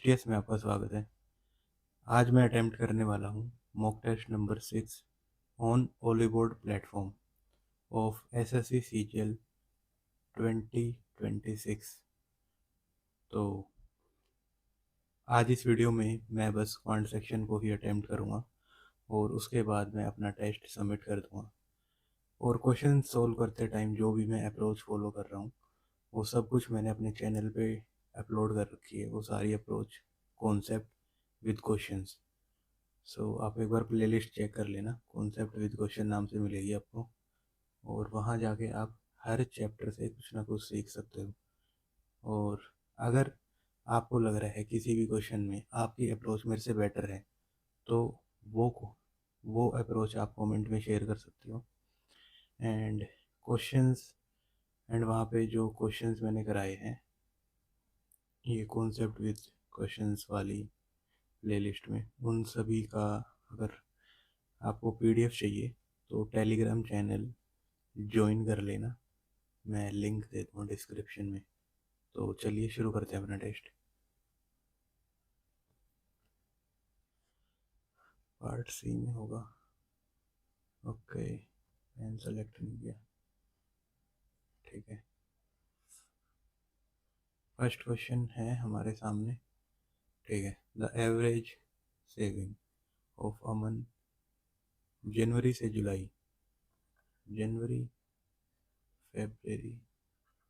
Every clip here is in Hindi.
टीएस में आपका स्वागत है। आज मैं अटेम्प्ट करने वाला हूँ mock test number 6 on Oliveboard platform of SSC CGL 2026। तो आज इस वीडियो में मैं बस क्वांट सेक्शन को ही अटेम्प्ट करूँगा और उसके बाद मैं अपना टेस्ट सबमिट कर दूँगा। और क्वेश्चन सोल्व करते टाइम जो भी मैं अप्रोच फॉलो कर रहा हूँ वो सब कुछ मैंने अपने चैनल पे अपलोड कर रखी है। वो सारी अप्रोच, कॉन्सेप्ट विद क्वेश्चंस। आप एक बार प्लेलिस्ट चेक कर लेना, कॉन्सेप्ट विद क्वेश्चन नाम से मिलेगी आपको। और वहाँ जाके आप हर चैप्टर से कुछ ना कुछ सीख सकते हो। और अगर आपको लग रहा है किसी भी क्वेश्चन में आपकी अप्रोच मेरे से बेटर है तो वो अप्रोच आप कमेंट में शेयर कर सकते हो। एंड क्वेश्चंस एंड वहाँ पे जो क्वेश्चंस मैंने कराए हैं ये कॉन्सेप्ट विद क्वेश्चंस वाली प्लेलिस्ट में, उन सभी का अगर आपको पीडीएफ चाहिए तो टेलीग्राम चैनल ज्वाइन कर लेना। मैं लिंक दे दूँ डिस्क्रिप्शन में। तो चलिए शुरू करते हैं अपना टेस्ट। पार्ट सी में होगा। ओके, पेन सेलेक्ट नहीं किया, ठीक है। फर्स्ट क्वेश्चन है हमारे सामने, ठीक है। The average saving of a month, जनवरी से जुलाई, जनवरी, फरवरी,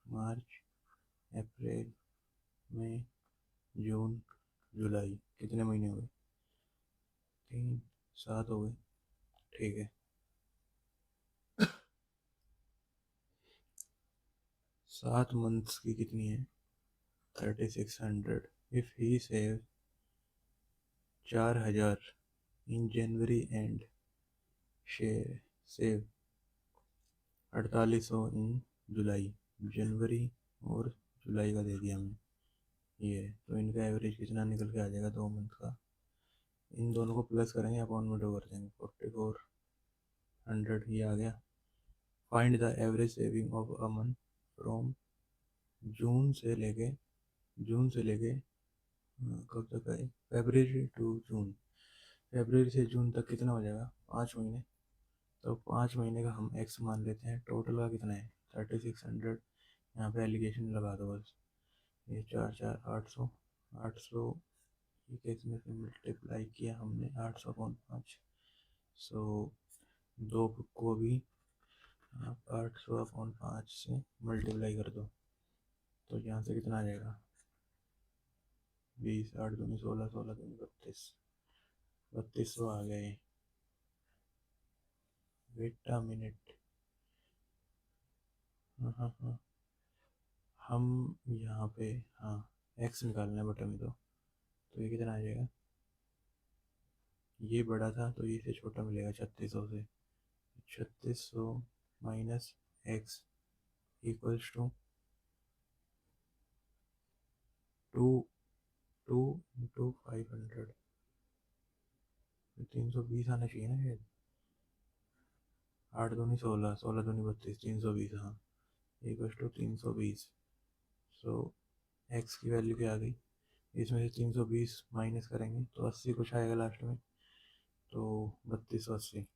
मार्च, अप्रैल, मई, जून, जुलाई, कितने महीने हो गए? 3, 7 हो गए, ठीक है। 7 मंथ्स की कितनी है? 3600। If he save 4000 in January and save 4800 इन जुलाई, जनवरी और जुलाई का दे दिया हमने ये, तो इनका एवरेज कितना निकल के आ जाएगा 2 मंथ का? इन दोनों को प्लस करेंगे, अपॉन में डो कर देंगे, 4400 ये आ गया। Find the average saving of a month from June से लेके कब तक है? फरवरी टू जून। फरवरी से जून तक कितना हो जाएगा? 5 महीने। तो 5 महीने का हम एक्स मान लेते हैं। टोटल का कितना है? 3600। यहाँ पे एलिगेशन लगा दो बस। ये 4 4 800, 800 एक में से मल्टीप्लाई किया हमने 800/5। सो दो को भी आप 800/5 से मल्टीप्लाई कर दो तो यहाँ से कितना आ जाएगा? 20, 8 दूनी 16, 16 दूनी 32, 3200 आ गए। Wait a minute. हाँ, हम यहाँ पे, हाँ, एक्स निकालना है बटन में। तो ये कितना आ जाएगा? ये बड़ा था तो ये से छोटा मिलेगा 3600 से। 3600 माइनस एक्स इक्वल्स टू 2 2 500। 320 आना चाहिए ना शायद। 8 दूनी 16, 16 दूनी 32, 320, हाँ, इक्वल्स टू 320। सो एक्स की वैल्यू क्या आ गई? इसमें से 320 माइनस करेंगे तो 80 कुछ आएगा लास्ट में, तो 3280।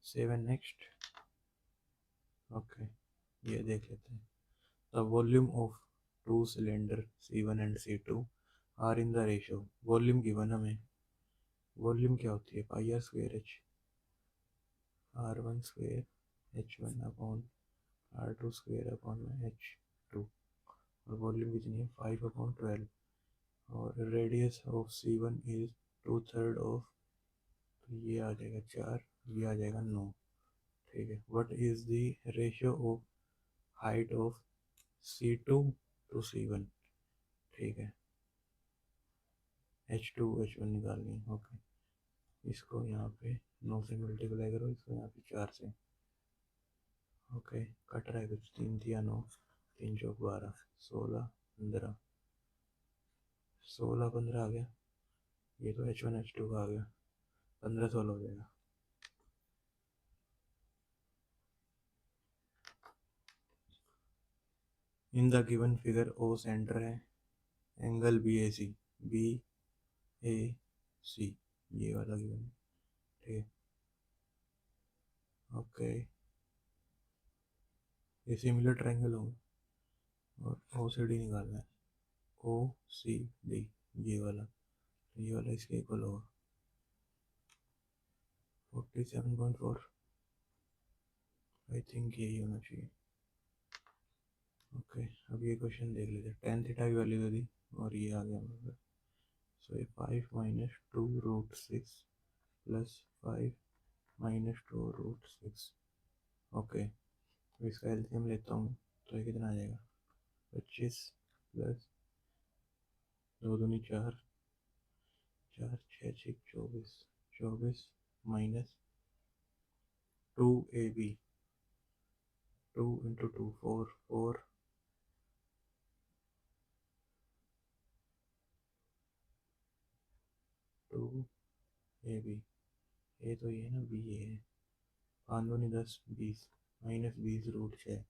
7 नेक्स्ट। ओके, ये देख लेते हैं। The volume of two cylinder C1 and C2 are in the ratio. Volume given हमें। वॉल्यूम क्या होती है? Pi R square H, R1 square H1/R2 square upon में H2। और वॉल्यूम कितनी है? 5/12। और radius of C1 is 2/3 of, तो ये आ जाएगा 4, ये आ जाएगा 9, ठीक है। What is the ratio of height of C2 to C1, ठीक है। H2 H1 निकालनी है, ओके। इसको यहाँ पे 9 से मल्टीप्लाई करो, इसको यहाँ पे 4 से, ओके। कट रहा है कुछ, 3 दिया 9, 3 चौक 12, 16 15, 16 15 आ गया। ये तो H1 H2 का आ गया, 15 16 हो जाएगा। In the given figure O centre है, angle B A C, B A C, ये वाला गिवन है, ठीक है। ओके, ये सिमिलर ट्रायंगल होगा और ओ सी डी निकालना है, ओ सी डी, ये वाला इसके इक्वल होगा 47.4, आई थिंक यही होना चाहिए। ओके, अब ये क्वेश्चन देख लेते हैं। टेन थीटा की वैल्यू दे दी और ये आ गया हमारे पास। सो ये 5 - 2√6 प्लस 5 - 2√6। ओके, तो इसका एलसीएम लेता हूँ तो ये कितना आ जाएगा, 25 प्लस 2 दूनी 4, 4 6 6 24, 24 माइनस 2ab, 2 × 2 4, 4 2ab, ए तो ये है ना, बी ये है, 5 दूनी 10, 20 माइनस 20√6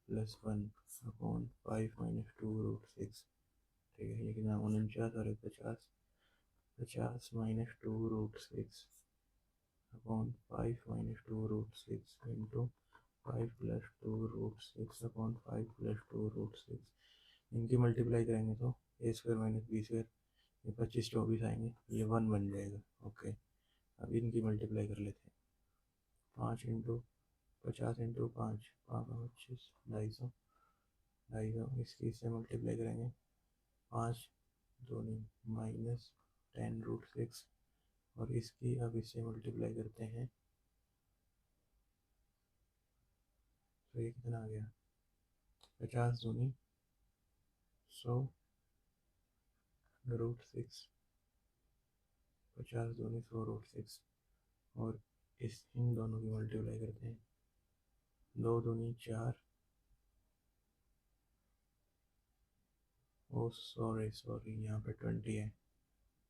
प्लस 1/5 - 2√6, ठीक है। ये कितना 49 और 50, 50 - 2√6 अपॉन 5 - 2√6 इंटू 5 + 2√6 अपॉन 5 + 2√6। इनकी मल्टीप्लाई करेंगे तो a² - b², ये 25 24 आएंगे, ये 1 बन जाएगा। ओके, अब इनकी मल्टीप्लाई कर लेते हैं। 5 × 50 × 5, 25, 250, 250, इसकी इससे मल्टीप्लाई करेंगे, 5 दूनी -10√6 और इसकी अब इससे मल्टीप्लाई करते हैं तो ये कितना आ गया, 50 दूनी 100√6, 50 दूनी 100√6 और इन दोनों की मल्टीप्लाई करते हैं, 2 दूनी 4, ओ सॉरी यहाँ पे 20 है,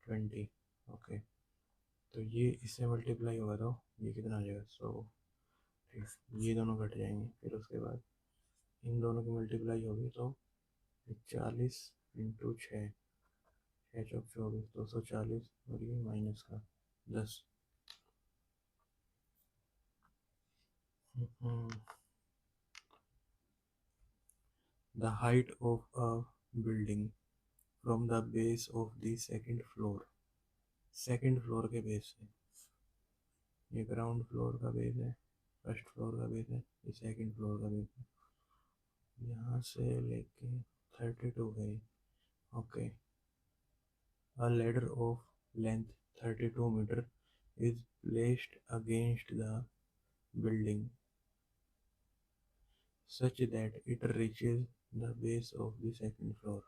20। ओके, तो ये इससे मल्टीप्लाई होगा तो ये कितना आ जाएगा, 100, ठीक। ये दोनों कट जाएंगे, फिर उसके बाद इन दोनों की मल्टीप्लाई होगी तो 40 × 6, 6 चौक 24, 240 और ये माइनस का 10। The height of a building from the base of the second floor, second floor के बेस से, ये ग्राउंड फ्लोर का बेस है, फर्स्ट फ्लोर का बेस है, ये सेकंड फ्लोर का बेस है, यहाँ से लेके 32 गई। Okay, a ladder of length 32 meter is placed against the building such that it reaches the base of the second floor।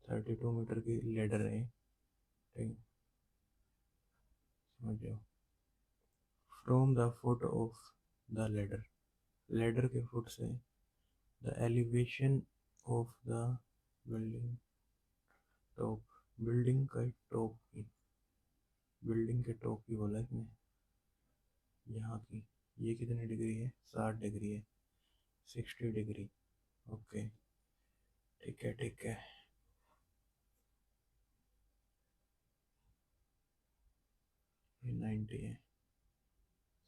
32 metre की लेडर है, ठीक, समझ जाओ। From the foot of the ladder, ladder के फुट से, the elevation of the building top, building का टॉप की, बिल्डिंग के टॉप की बोला इसने, यहाँ की, ये कितनी डिग्री है, 60 डिग्री है, 60 डिग्री। ओके, ठीक है ठीक है। ये 90 है,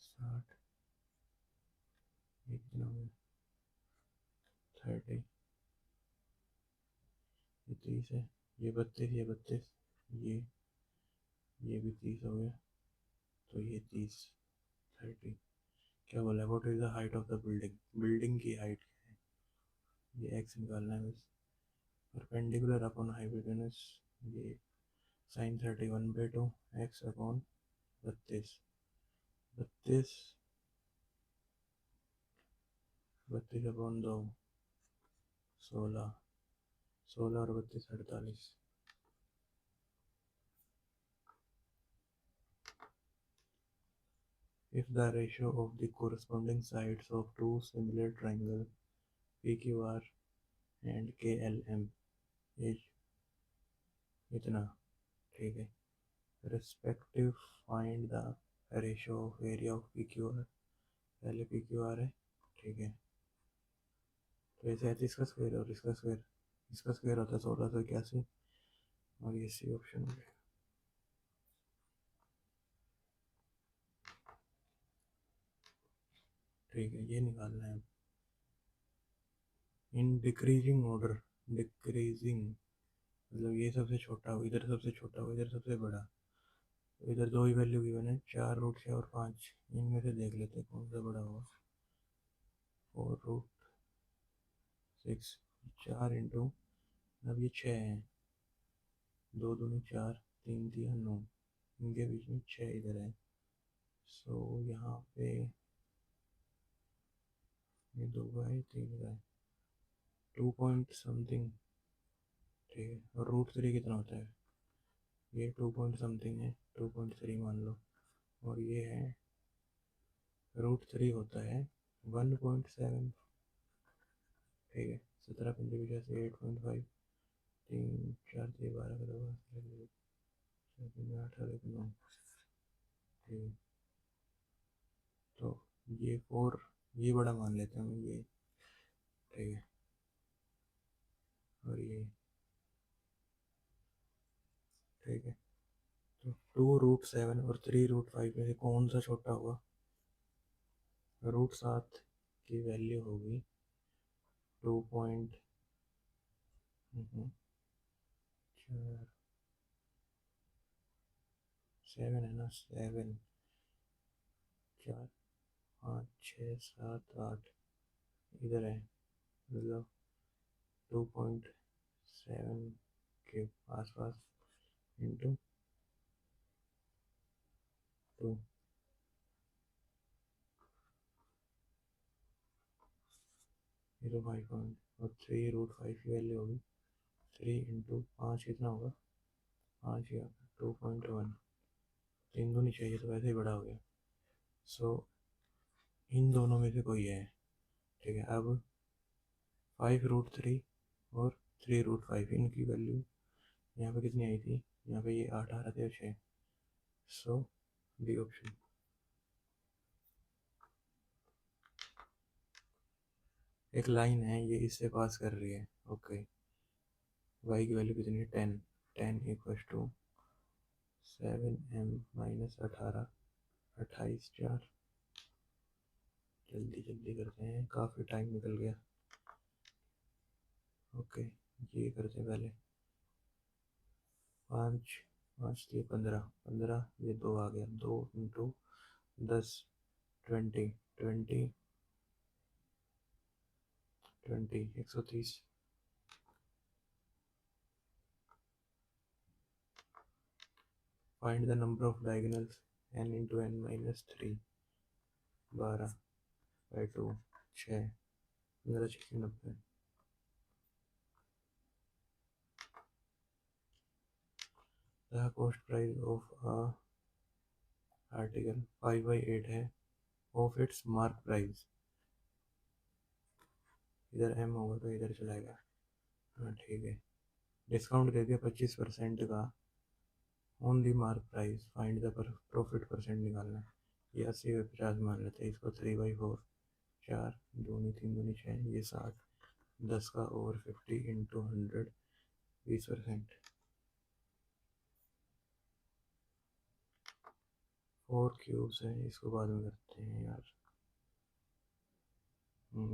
60, ये कितना हो गया, 30, ये 30 है, ये 32, ये 32, ये भी 30 हो गया, तो ये 30, 30। क्या बोला है, what is the height of the building, building की हाइट क्या है, ये एक्स निकालना है बस। परपेंडिकुलर अपॉन हाइपोटेनस, ये sin 31/2 एक्स अपॉन 32, 32, 32/2, 16, 16 और 32 48। If the ratio of the corresponding sides of two similar triangles PQR and KLM is इतना, ठीक है, respective find the ratio of area of PQR, पहले PQR है, ठीक है, तो ऐसे है इसका स्क्वायर और इसका स्क्वायर होता है 1681 और ये सी ऑप्शन हो गया। ठीक है, ये निकालना है इन डिक्रीजिंग ऑर्डर। डिक्रीजिंग मतलब ये सबसे छोटा हो, इधर सबसे छोटा हो, इधर सबसे बड़ा। तो इधर दो ही वैल्यू गिवन है, 4√6 और 5। इनमें से देख लेते हैं कौन सा बड़ा होगा। 4√6, 4 अब ये 6 है, 2×2=4, 3×3=9, इनके बीच में 6 इधर है। सो यहाँ पे ये 2 का है, 3 का है, 2 पॉइंट समथिंग। ठीक है, और √3 कितना होता है? ये 2 पॉइंट समथिंग है, 2.3 मान लो। और ये है √3 होता है 1.7। ठीक है, 17×5 3 4 3 12 का 8 और 9। ठीक है, तो ये 4, ये बड़ा मान लेते हैं हम ये। ठीक है, और ये ठीक है, तो 2√7 और 3√5 में से कौन सा छोटा होगा? √7 की वैल्यू होगी 2.4, 7 है ना, 7, 4 5 6 7 8 इधर है, मतलब 2.7 के आसपास इंटू 2। ये तो 5 पॉइंट, और 3√5 की वैल्यू होगी 3 × 5 कितना होगा? 5 या 2.1। 3 दूनी चाहिए तो वैसे ही बड़ा हो गया। सो इन दोनों में से कोई है। ठीक है, अब 5√3 और 3√5 इनकी वैल्यू यहाँ पे कितनी आई थी? यहाँ पे ये 8 आ रहे थे, 6। सो बी ऑप्शन। एक लाइन है, ये इससे पास कर रही है। ओके, वाई की वैल्यू कितनी है? 10। 10 = 7m-18, 28 4। जल्दी जल्दी करते हैं, काफ़ी टाइम निकल गया। ओके, ये करते हैं पहले। 5 5 3 15, 15 ये 2 आ गया, 2 × 10 20 20 20 130। Find the number of diagonals n×n-3। 12/2 6 15 6 90। The cost price of a article 5/8 है ऑफ इट्स मार्क प्राइस। इधर m होगा तो इधर चलाएगा। हाँ ठीक है, डिस्काउंट दे दिया 25% का on the mark price. Find the profit percent निकालना है। ये 80 और 50 मान लेते हैं इसको। 3/4, 4 दूनी 3 दूनी 6, ये 60, 10 का ओवर 50 × 100, 20%। 4 क्यूब्स है, इसको बाद में करते हैं यार।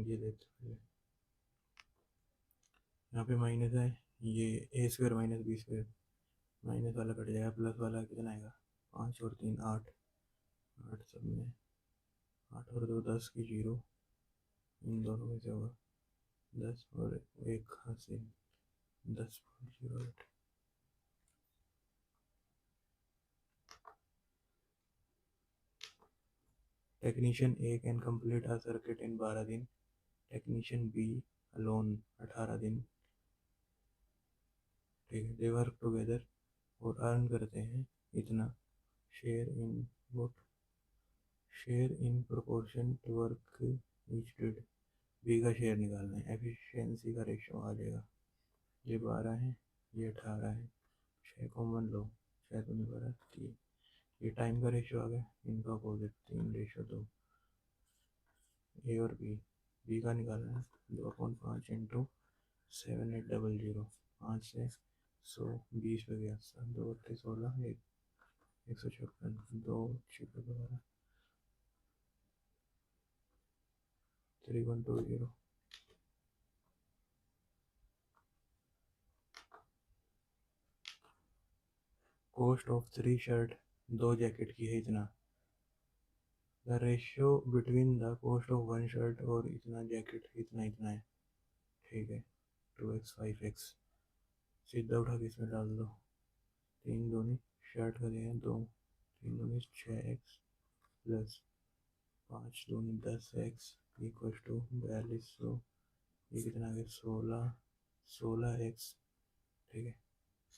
ये देखते हैं, यहाँ पे माइनस है, ये a² - b²। माइनस वाला कट जाएगा, प्लस वाला कितना आएगा? 5 और 3 8, 8 सब में 8 और 2 10 की 0, इन दोनों में से होगा 10 और 1 हासिल 10.08। Technician A can complete a circuit in 12 दिन। टेक्नीशियन बी अलोन 18 दिन। ठीक है, दे वर्क टुगेदर और अर्न करते हैं इतना। Share in vote, share in proportion to work each did. B का शेयर निकालना है, एफिशिएंसी का रेशो आ जाएगा। ये 12 है, ये 18 है, 6 कॉमन लो, 6 दूनी 12 3। ये टाइम का रेशो आ गया, इनका अपोजिट 3/2, ए और बी। बी का निकालना है। 2/5 इंटू 7800, 5 से 100 20 पे गया, 2×16 156, 2×6 3120। कॉस्ट ऑफ 3 शर्ट, 2 जैकेट की है इतना। The ratio between the cost of 1 shirt और इतना जैकेट इतना इतना है। ठीक है, 2x 5x सीधा उठा के इसमें डाल दो। 3 दूनी शर्ट का दिया 2, 3 दूनी 6x प्लस 5 दूनी 10x इक्वल टू 4200। ये कितना आ गया 16x। ठीक है,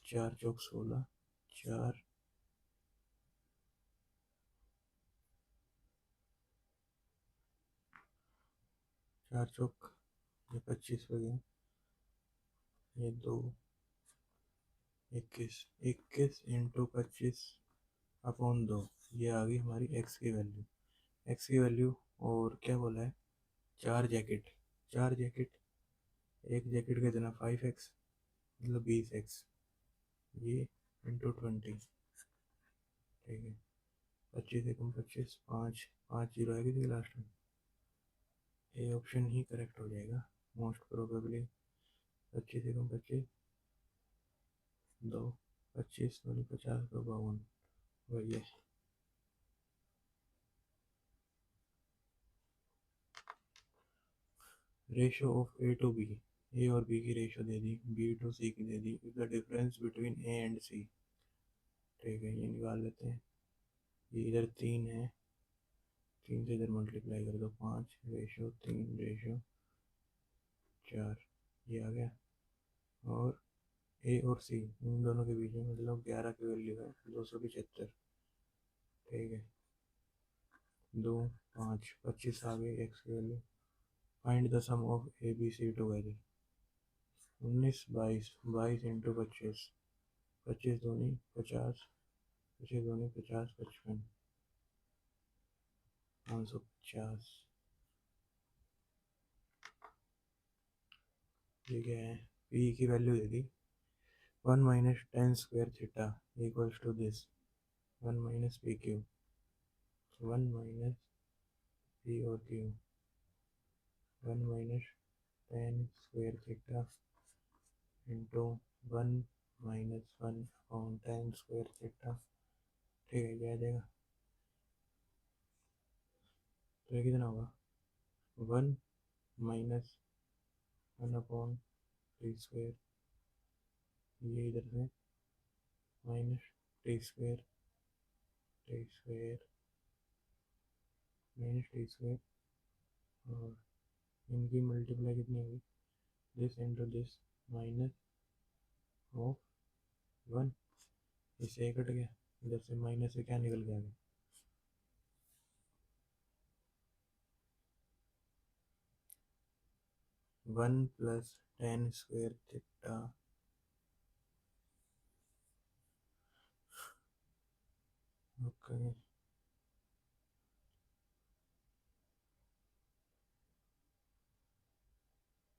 4 चौक 16, 4 4 चौक ये 25 हो गया, ये 2 21, 21 इंटू 25/2, ये आ गई हमारी एक्स की वैल्यू। एक्स की वैल्यू और क्या बोला है, 4 जैकेट, 4 जैकेट, एक जैकेट का इतना 5x मतलब 20x, ये इंटू 20। ठीक है, 25 एकम 25, 5 5 जीरो आएगी थी लास्ट में। ये ऑप्शन ही करेक्ट हो जाएगा मोस्ट प्रोबेबली। 25 एकम 25, 2 25 दूनी 50 तो 52, वही है। Ratio of A to B, A और बी की रेशो दे दी, बी टू सी की दे दी, the difference between A and C. ठीक है, ये निकाल लेते हैं। ये इधर 3 है, 3 से इधर मल्टीप्लाई कर दो, 5/3/4, ये आ गया। और ए और सी इन दोनों के बीच में मतलब 11 की वैल्यू है 275। ठीक है, 2 5 25 आ गई एक्स की value. Find the sum of A B C together. 19 22, 22 into 25, 25 दूनी 50, 25 दूनी 50 55, 550। ठीक है, पी की वैल्यू दे दी 1 minus 10 square theta equals to this 1 minus P Q, 1 minus P और Q, 1 minus 10 square theta into 1 minus 1/10 square theta. ठीक है, क्या आ जाएगा, तो ये कितना होगा 1 माइनस 1/3 स्क्वायर, ये इधर से minus T square minus T square, और इनकी मल्टीप्लाई कितनी होगी, this into this minus of 1, इससे कट गया, इधर से माइनस से क्या निकल गया, 1 plus 10 square theta. Okay,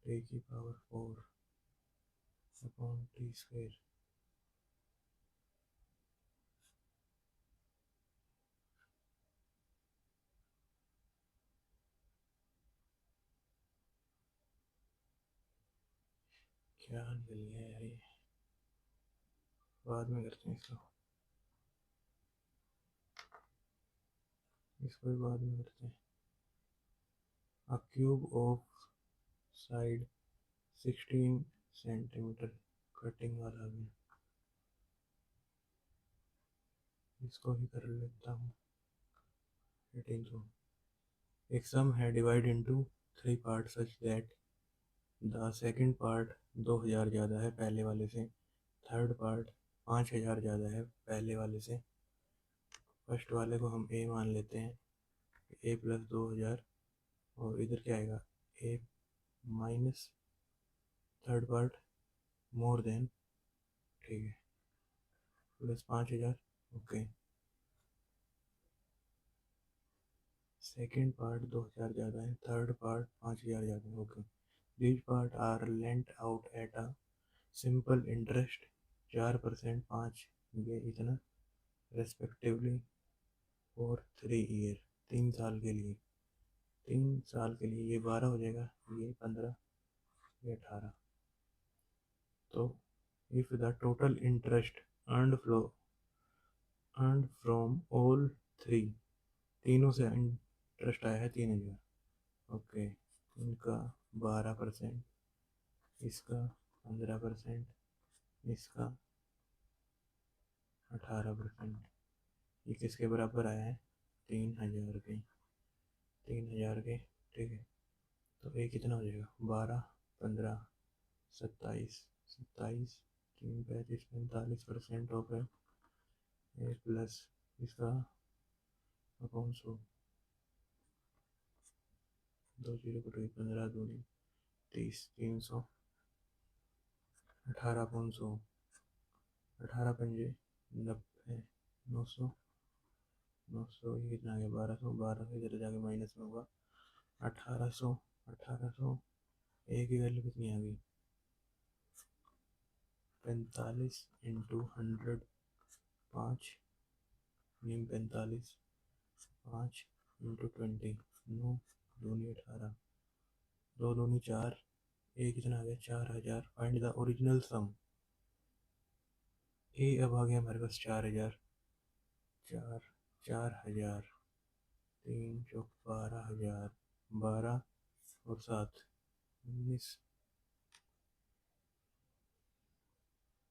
T की पावर 4/t²। क्या निकल गया यार ये, बाद में करते हैं इसको भी बाद में करते हैं। अ cube of side 16 centimetre cutting वाला भी, इसको ही कर लेता हूँ। 18 एक सम है divide into 3 part such that the second part 2000 ज़्यादा है पहले वाले से, थर्ड पार्ट 5000 ज़्यादा है पहले वाले से। फर्स्ट वाले को हम ए मान लेते हैं, ए प्लस 2000, और इधर क्या आएगा A minus third part more than, ठीक है, प्लस 5000। ओके, सेकेंड पार्ट 2,000 ज़्यादा है, थर्ड पार्ट 5,000 ज़्यादा है। Okay, these part are lent out at a simple interest 4%, 5, ये इतना रेस्पेक्टिवली फॉर 3 ईयर, 3 साल के लिए। 3 साल के लिए ये 12 हो जाएगा, ये 15, ये 18। तो if the total interest earned from all three, तीनों से इंटरेस्ट आया है 3,000। ओके, इनका 12%, इसका 15%, इसका 18%, ये किसके बराबर आया है? 3,000 के। 3,000 के, ठीक है। तो ये कितना हो जाएगा? 12, 15, 27, 27, 3, 35, 45% हो गए, प्लस इसका अपॉन 100, 2 जीरो कटोरी 15 दूनी 30, 300, 18/100, 18 पंजे 90, 900, 900, ये कितना आ गया? 1200, 1200 इधर जाके माइनस में होगा 1800, 1800, एक की वैल्यू कितनी आ गई? 45 इंटू 100, 5, 45, 5 इंटू 20, 9 दूनी 18, 2 दूनी 4, एक कितना आ गया? 4,000। फाइंड द ओरिजिनल सम। ए अब आ गया हमारे पास 4,000, 4, 4,000, 3 चौक 12,000, 12 और 7, 19।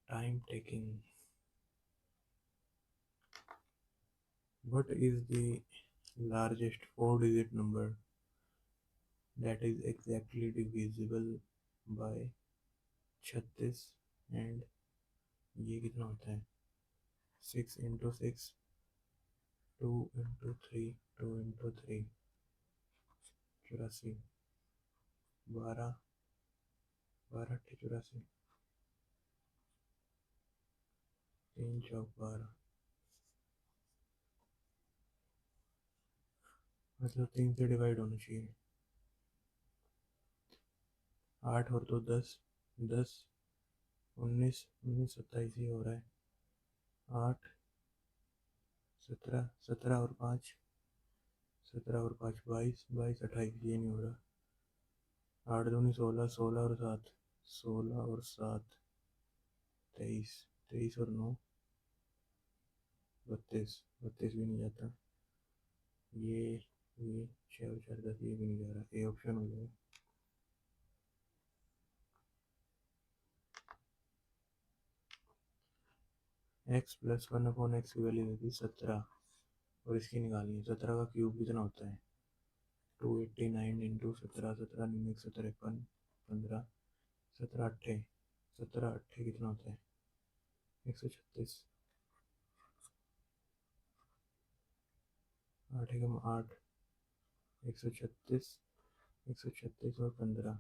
Time taking. What is the largest 4-digit number that is exactly divisible by 36 and ये कितना होता है? 6 इंटू 6, 2 इंटू 3, 2 इंटू 3, 84, 12, 12 84, 3 चौक 12, मतलब 3 से डिवाइड होना चाहिए। 8 और 2 10, 10, 19, 19 27 ही हो रहा है। 8, 17, 17 और 5, 17 और 5 22, 22 28, ये नहीं हो रहा। 8 दूनी 16, 16 और 7, 16 और 7 23, 23 और 9 32, 32 भी नहीं जाता। ये 6 और 4 10, ये भी नहीं जा रहा। ए ऑप्शन हो जाएगा। x प्लस 1/x की वैल्यू देती 17 और इसकी निकालनी है। 17 का क्यूब कितना होता है? 289 इंटू 17, 17 9 153, 15, 17 अट्ठे, 17 अट्ठे कितना होता है? 136, 8 एकम 8, 136, 136 और 15,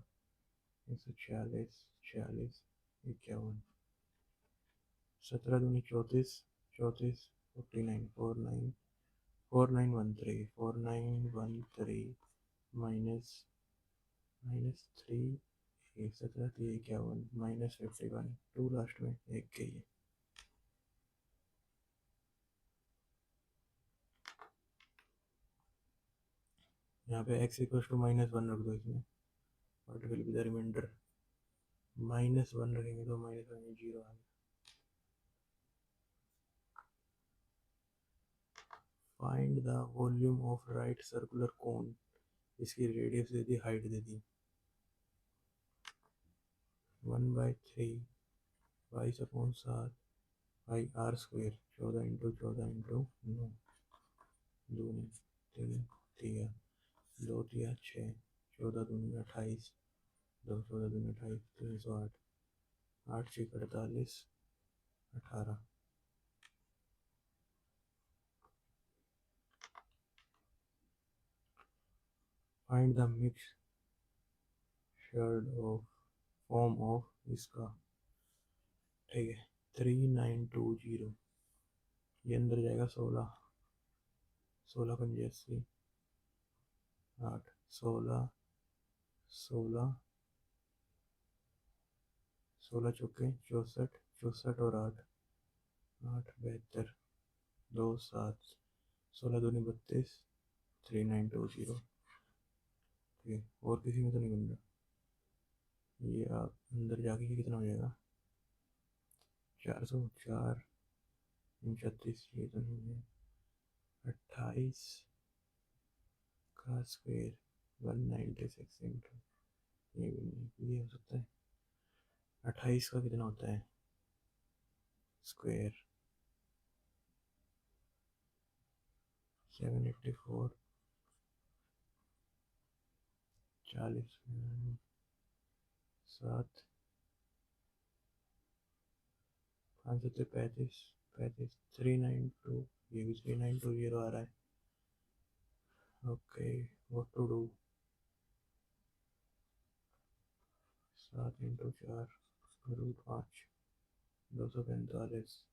146, 46, 51, 17 दूनी 34, 34, 49, 49, 4913, 4913 माइनस माइनस 3, 17 3 51, माइनस 51, 2 लास्ट में एक के ही है। यहाँ पे x इक्वल टू -1 रख दो इसमें, what will be the remainder? -1 रखेंगे तो -1 जीरो आ गया। Find the volume of right circular cone, इसकी रेडियस दे दी, हाइट दे दी। 1/3 22/7 by R square, 14 into 14 into 9, 2 3 तिया 2 तिया 6, 14 दूनी 28, 2 14 दूनी 28, 308, 8 6 48, 18। Find the mix shade of form of इसका, ठीक है। 3920, ये अंदर जाएगा 16, 16 पंजे 80, 8, 16, 16, 16 चौके 64, 64 और 8, 8 72, 2 7, 16 दूनी 32, 3920। ठीक है, और किसी में तो नहीं बन रहा। ये आप अंदर जाके ये कितना हो जाएगा? 404, 36, ये तो नहीं है। 28 का स्क्वेयर 196 इंटू, ये भी नहीं, ये हो सकता है। 28 का कितना होता है स्क्वेयर? 784, 40, 7, 535, 35, 392, ये भी 3920 आ रहा है। Okay, what to do? 7 into 4 root 5, 245।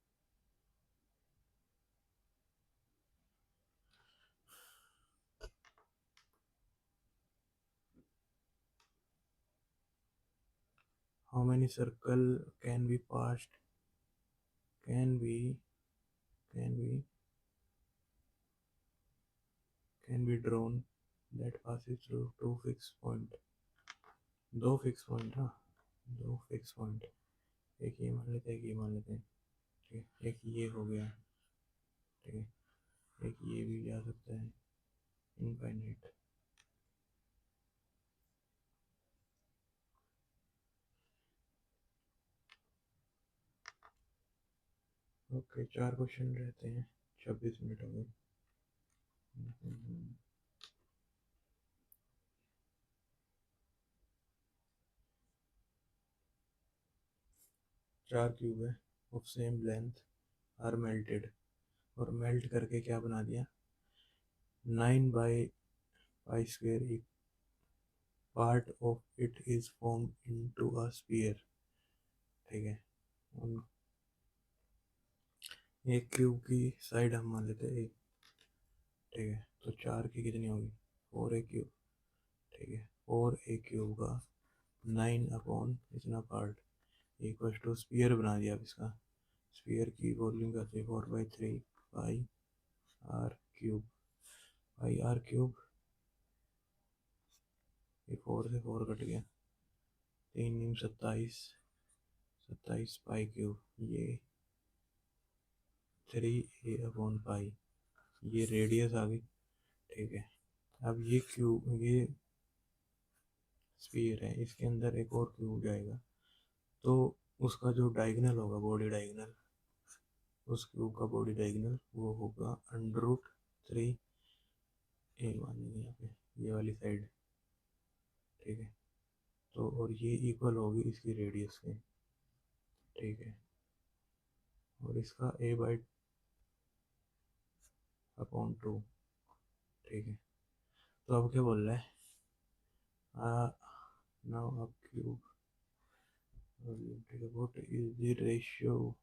How many circle can be passed? Can be can be drawn that passes through two fixed point? दो फिक्स पॉइंट, हाँ, दो फिक्स पॉइंट। एक ये मान लेते हैं, एक ये मान लेते हैं। ठीक है, एक ये हो गया। ठीक है, एक ये भी जा सकता है, इनफाइनाइट। ओके, 4 क्वेश्चन रहते हैं, 26 मिनट हो गए। 4 क्यूब है of same length are melted, और मेल्ट करके क्या बना दिया? 9/π² part of it is form into a sphere. ठीक है, एक क्यूब की साइड हम मान लेते हैं 1। ठीक है, तो 4 की कितनी होगी? 4a³ ठीक है, 4a³ का 9 इतना पार्ट इक्वल टू स्फीयर बना दिया। अब इसका स्फीयर की वॉल्यूम कहते हैं 4/3 πr³। πr³, ये 4 से 4 कट गया, 3 27, 27 π³, ये 3a/π, ये रेडियस आ गई। ठीक है, अब ये क्यूब, ये स्फीयर है, इसके अंदर एक और क्यूब जाएगा, तो उसका जो डायगोनल होगा, बॉडी डायगोनल, उस क्यूब का बॉडी डायगोनल वो होगा √3a, मान लीजिए यहाँ पे ये वाली साइड। ठीक है, तो और ये इक्वल होगी इसकी रेडियस के। ठीक है, और इसका a/2। ठीक है, तो अब क्या बोल रहा है? नाउ अब क्यूब, ठीक है, what is the ratio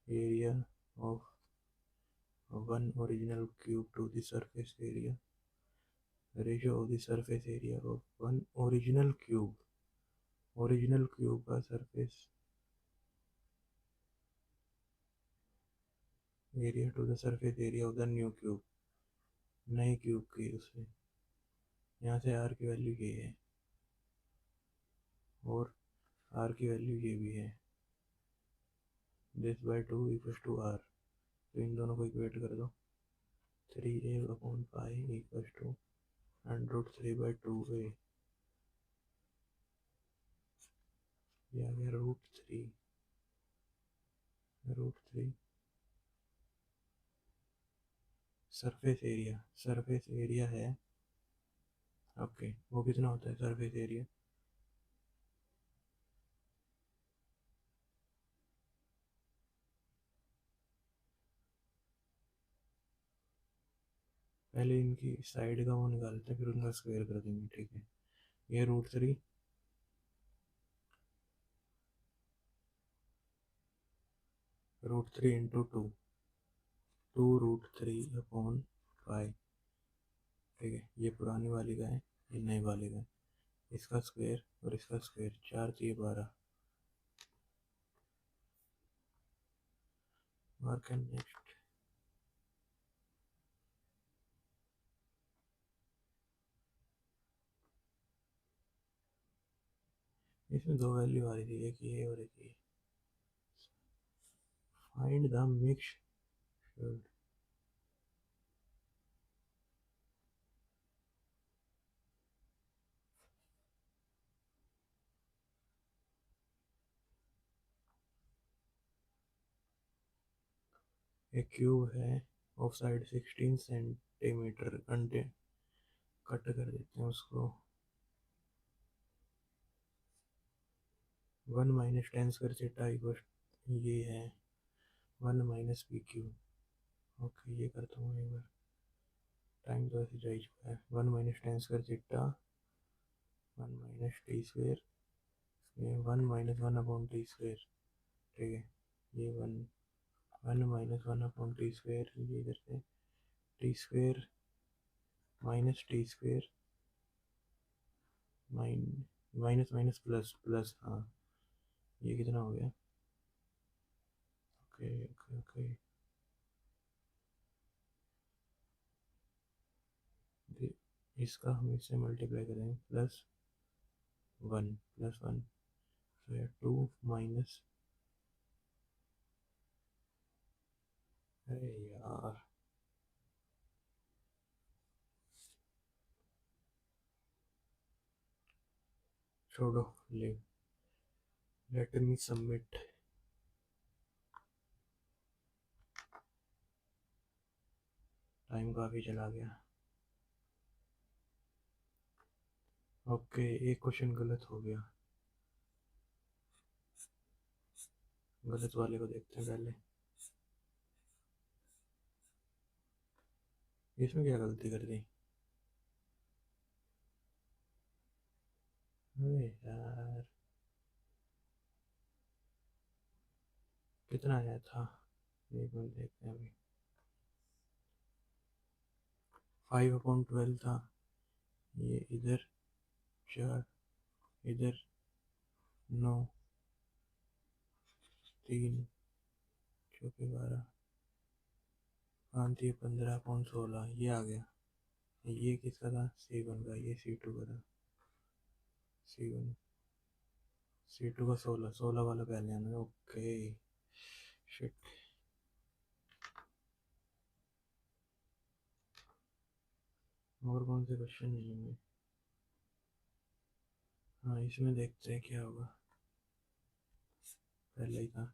area of one original cube to the surface area? Ratio of the surface area of one original cube, original cube का surface area to the surface area of the new cube, नए क्यूब की उससे, यहाँ से r की वैल्यू ये है और r की वैल्यू ये भी है, this/2 इक्वल टू r। तो इन दोनों को इक्वेट कर दो, 3a/π इक्वल टू √3/2a, ये आ गया √3 सरफेस एरिया है। ओके, वो कितना होता है सरफेस एरिया? पहले इनकी साइड का वो निकालते हैं, फिर उनका स्क्वायर कर देंगे। ठीक है, ये √3, √3 इंटू 2, 2√3/π। ठीक है, ये पुरानी वाली का है, ये नई वाली का है। इसका स्क्वायर और इसका स्क्वायर, 4 3 12। Work and next. इसमें दो वैल्यू आ रही थी, एक ये और एक ये। Find the mix. एक क्यूब है, ऑफ साइड 16 सेंटीमीटर, अंडे कट कर देते हैं उसको। 1 - 10^-, ये है 1 - pq। ओके, ये करता हूँ एक बार, टाइम तो ऐसे जा ही चुका है। 1 - 10^, 1 - t², ये 1 - 1/t²। ठीक है, ये 1 - 1/t², ये इधर से t², -t², minus minus plus plus, हाँ। ये कितना हो गया? Okay okay okay. इसका हम इससे मल्टीप्लाई करेंगे, +1 तो 2 माइनस, अरे यार, छोड़ो, ले, लेट मी सबमिट। टाइम काफ़ी चला गया। ओके, एक क्वेश्चन गलत हो गया। गलत वाले को देखते हैं पहले। इसमें क्या गलती कर दी? अरे यार, कितना आया था? एक मिनट देखते हैं अभी। 5/12 था। ये इधर 4, इधर 9, 3 चौके 12, 5×3 = 15/16, ये आ गया। ये किसका था? C1 का, ये C2 का था। C1, C2 का 16, 16 वाला पहले आना। Okay, shit. और कौन से क्वेश्चन नहीं होंगे? हाँ, इसमें देखते हैं क्या होगा। पहले ही था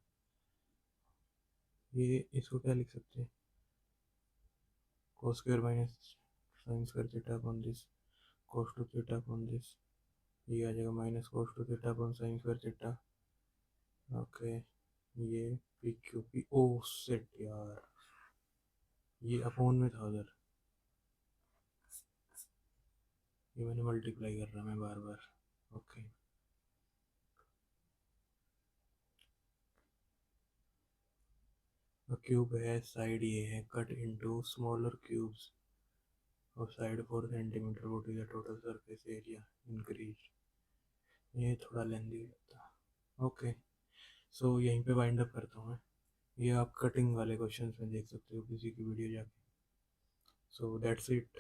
ये, इसको क्या लिख सकते हैं? cos² - sin²θ/this, cos2θ/this। ये आ जाएगा -cos2θ/sin²θ। ओके, ये PQ, ओ सेट यार, ये अपोन में था उधर। ये मैंने मल्टीप्लाई कर रहा मैं बार बार। ओके, क्यूब है, साइड ये है, कट इनटू स्मॉलर क्यूब्स और side 4 centimetre, what is the total surface area increase. ये थोड़ा लेंदी लगता। ओके, सो यहीं पे वाइंड अप करता हूँ मैं। ये आप कटिंग वाले क्वेश्चंस में देख सकते हो किसी की वीडियो जाके। So that's it